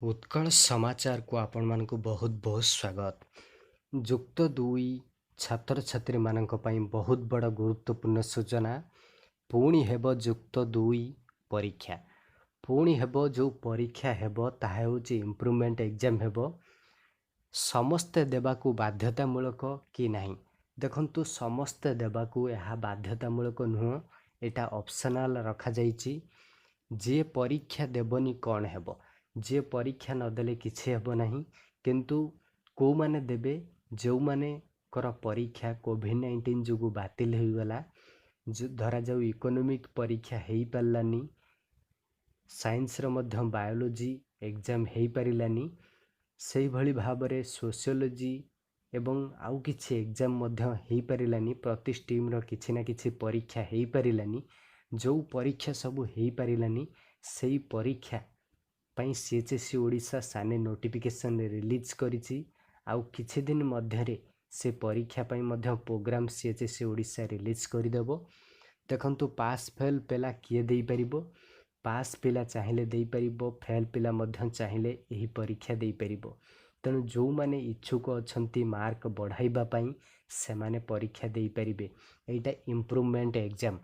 उत्कल समाचार को आपण मानक बहुत बहुत स्वागत। जुक्त दुई छात्र छात्री मानक पई बहुत बड़ा गुरुत्वपूर्ण सूचना। पुणी हेब जुक्त दुई परीक्षा, पुणी हेब जो परीक्षा हेब ताहा होची इम्प्रूवमेंट एग्जाम हेब। समस्ते देबाकू बाध्यतामूलक कि नहीं देखंतु, समस्ते देबाकू यह बाध्यतामूलक नुह, एटा ऑप्शनल रखा जाइछि। जे परीक्षा देबनी कौन हेब, जे परीक्षा नदेले किछि हेब नहीं, किंतु को माने देबे जो माने कर परीक्षा कोविड-19 जोगु बातिल हो गला। जो धरा जाऊ इकोनॉमिक परीक्षा हेई पारलानी, साइंस रो मध्य बायोलॉजी एग्जाम हेई पारिलानी, सेही भली भाबरे सोशियोलॉजी एवं आउ किछि एग्जाम मध्य हेई पारिलानी। प्रति स्ट्रीम रो किछि ना किछि परीक्षा हेई पारिलानी। जो परीक्षा सब हेई पारिलानी सेही परीक्षा पई CHSE ओडिशा साने नोटिफिकेशन रिलीज करिछि। आउ किछि दिन मध्यरे से परीक्षा पई मध्य प्रोग्राम CHSE ओडिशा रिलीज करिदेबो। देखंतु पास फेल पेला किए देई परिबो, पास पिला चाहिले देई परिबो, फेल पिला मध्य चाहिले एही परीक्षा देई परिबो। तेणु जो माने इच्छुक अछंती मार्क बढ़ाइबा पई से माने परीक्षा देई परिबे। एटा इम्प्रूवमेंट एग्जाम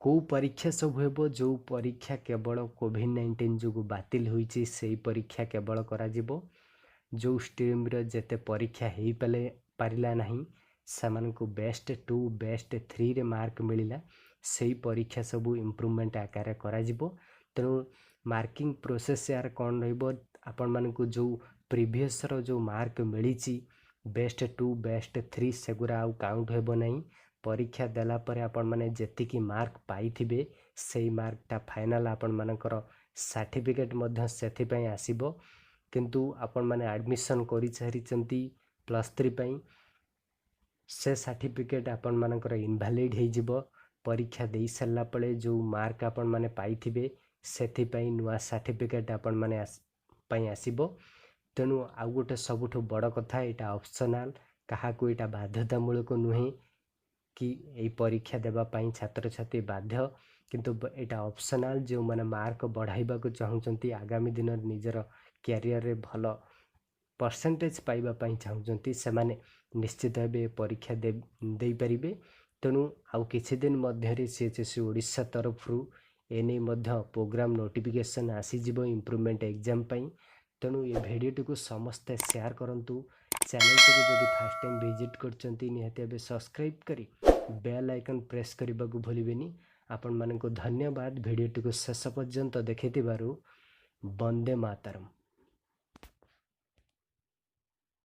को परीक्षा सब हेबो, जो परीक्षा केवल कोविड-19 जोगु बातिल होईछि सेही परीक्षा केवल करा जिवो। जो स्ट्रीम रे जेते परीक्षा हेई पारिला नहीं सेमानकु बेस्ट 2 बेस्ट 3 रे मार्क मिलिला, सेही परीक्षा सब इम्प्रूवमेंट आकार करा जिवो। तेणु मार्किंग प्रोसेस यार कौन रहिबो, आपण मानकु जो प्रीवियस रो जो मार्क मिलिछि बेस्ट 2 बेस्ट 3 सेगुरा आउ काउंट हेबो नहीं। परीक्षा देला परे आपण माने जेतिकी मार्क पाइथिबे सेही मार्कटा फाइनल आपण मानकर सर्टिफिकेट मध्य सेथि पई आसीबो। किंतु आपण माने एडमिशन करि छरिचंती +3 पई, से सर्टिफिकेट आपण मानकर इनवैलिड हे जिवो। परीक्षा देई सल्ला पळे जो मार्क आपण माने पाइथिबे सेथि पई नुवा सर्टिफिकेट आपण माने पई आसीबो। तेणु आउ गोटे सबुठु बड़ कथा, एटा ऑप्शनल, काहाकू एटा बाध्यतामूलक नुहे कि ए परीक्षा देबा पई छात्र छात्री बाध्य, किंतु एटा ऑप्शनल। जो माने मार्क बढ़ाइबा को चाहुचंती, आगामी दिन निजर कैरियर रे भलो परसेंटेज पाइबा पई चाहुचंती, से माने निश्चित भाबे परीक्षा देई परिबे। तेणु आउ किछि दिन मध्यरे CHSE ओडिशा तरफरु एने मध्य प्रोग्राम नोटिफिकेशन आसी जिवो इम्प्रूवमेंट एग्जाम पई। तेणु ये भिडियो को समस्ते शेयर करंतु। चैनल को जदि फर्स्ट टाइम विजिट करचंती निहाती भाबे सब्सक्राइब करी बेल आइकन प्रेस करने को भूलिबेनी। आपण मानक धन्यवाद भिडियो को शेष पर्यंत देखिथिबारु। वंदे मातरम।